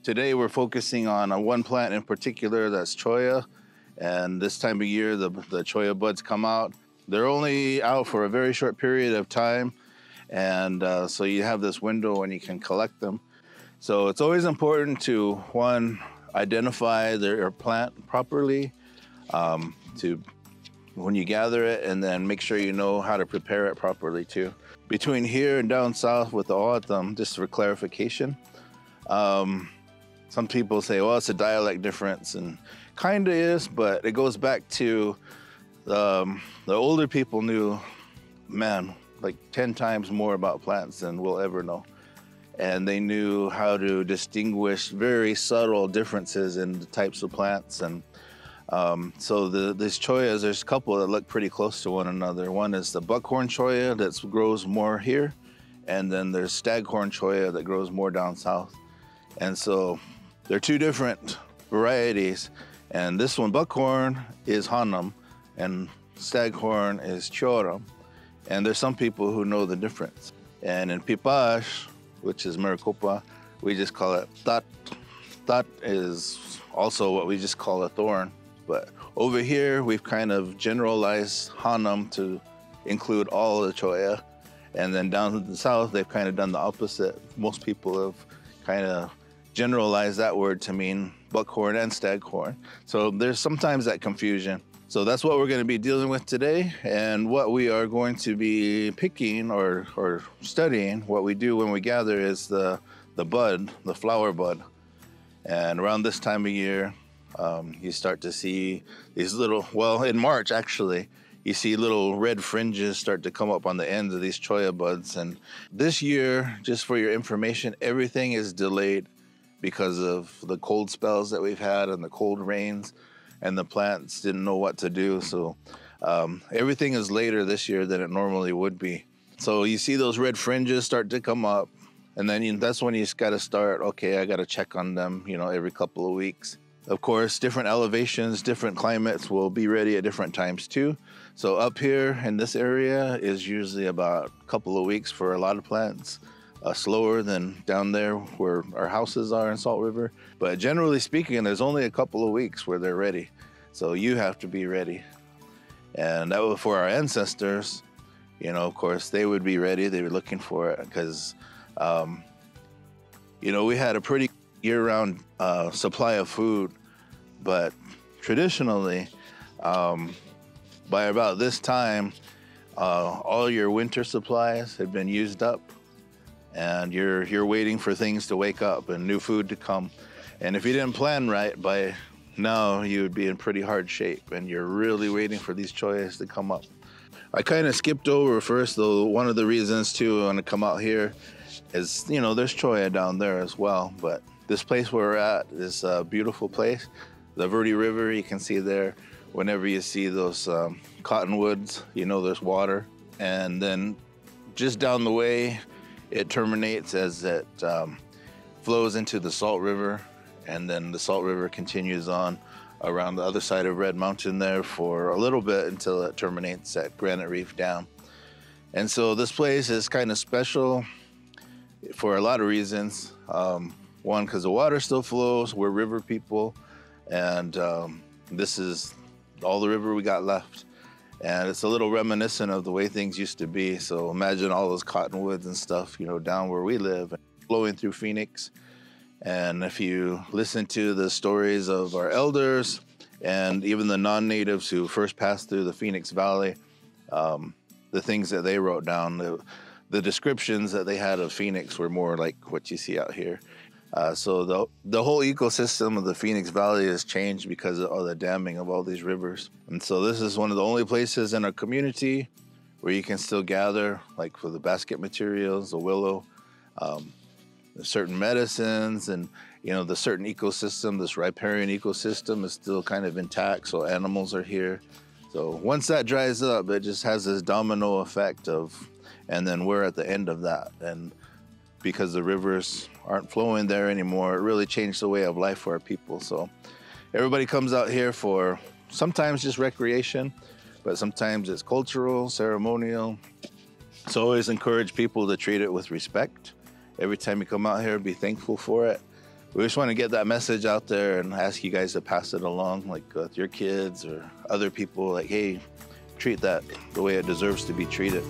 Today we're focusing on one plant in particular, that's cholla. And this time of year, the cholla buds come out. They're only out for a very short period of time. And so you have this window when you can collect them. So it's always important to, one, identify their plant properly, to when you gather it, and then make sure you know how to prepare it properly too. Between here and down south with the autumn, just for clarification, some people say, well, it's a dialect difference, and kind of is, but it goes back to the older people knew, man, like 10 times more about plants than we'll ever know. And they knew how to distinguish very subtle differences in the types of plants. And so these chollas, there's a couple that look pretty close to one another. One is the buckhorn cholla that grows more here, and then there's staghorn cholla that grows more down south. And so they're two different varieties. And this one, buckhorn, is Hanam, and staghorn is Cholla. And there's some people who know the difference. And in Piipaash, which is Maricopa, we just call it tat. Tat is also what we just call a thorn. But over here, we've kind of generalized Hanam to include all of the cholla. And then down in the south, they've kind of done the opposite. Most people have kind of generalized that word to mean buckhorn and staghorn. So there's sometimes that confusion. So that's what we're going to be dealing with today. And what we are going to be picking or studying, what we do when we gather, is the bud, the flower bud. And around this time of year, you start to see these little, well, in March actually, you see little red fringes start to come up on the ends of these cholla buds. And this year, just for your information, everything is delayed because of the cold spells that we've had and the cold rains, and the plants didn't know what to do. So everything is later this year than it normally would be. So you see those red fringes start to come up, and then that's when you just got to start, okay, I got to check on them, every couple of weeks. Of course, different elevations, different climates will be ready at different times too. So up here in this area is usually about a couple of weeks for a lot of plants. Slower than down there where our houses are in Salt River. But generally speaking, there's only a couple of weeks where they're ready. So you have to be ready. And that was for our ancestors, of course, they would be ready. They were looking for it because, we had a pretty year-round supply of food. But traditionally, by about this time, all your winter supplies had been used up. And you're waiting for things to wake up and new food to come. And if you didn't plan right, by now you would be in pretty hard shape, and you're really waiting for these chollas to come up. I kind of skipped over first, though. One of the reasons too I want to come out here is, there's cholla down there as well, but this place where we're at is a beautiful place. The Verde River, you can see there. Whenever you see those cottonwoods, there's water. And then just down the way, it terminates as it flows into the Salt River, and then the Salt River continues on around the other side of Red Mountain there for a little bit until it terminates at Granite Reef Dam. And so this place is kind of special for a lot of reasons. One, because the water still flows, we're river people, and this is all the river we got left. And it's a little reminiscent of the way things used to be. So imagine all those cottonwoods and stuff, down where we live, flowing through Phoenix. And if you listen to the stories of our elders and even the non-natives who first passed through the Phoenix Valley, the things that they wrote down, the descriptions that they had of Phoenix were more like what you see out here. So the whole ecosystem of the Phoenix Valley has changed because of all the damming of all these rivers. And so this is one of the only places in our community where you can still gather, like for the basket materials, the willow, certain medicines, and the certain ecosystem, this riparian ecosystem is still kind of intact, so animals are here. So once that dries up, it just has this domino effect and then we're at the end of that. And because the rivers aren't flowing there anymore, it really changed the way of life for our people. So everybody comes out here for sometimes just recreation, but sometimes it's cultural, ceremonial. So I always encourage people to treat it with respect. Every time you come out here, be thankful for it. we just want to get that message out there and ask you guys to pass it along, like with your kids or other people, like, hey, treat that the way it deserves to be treated.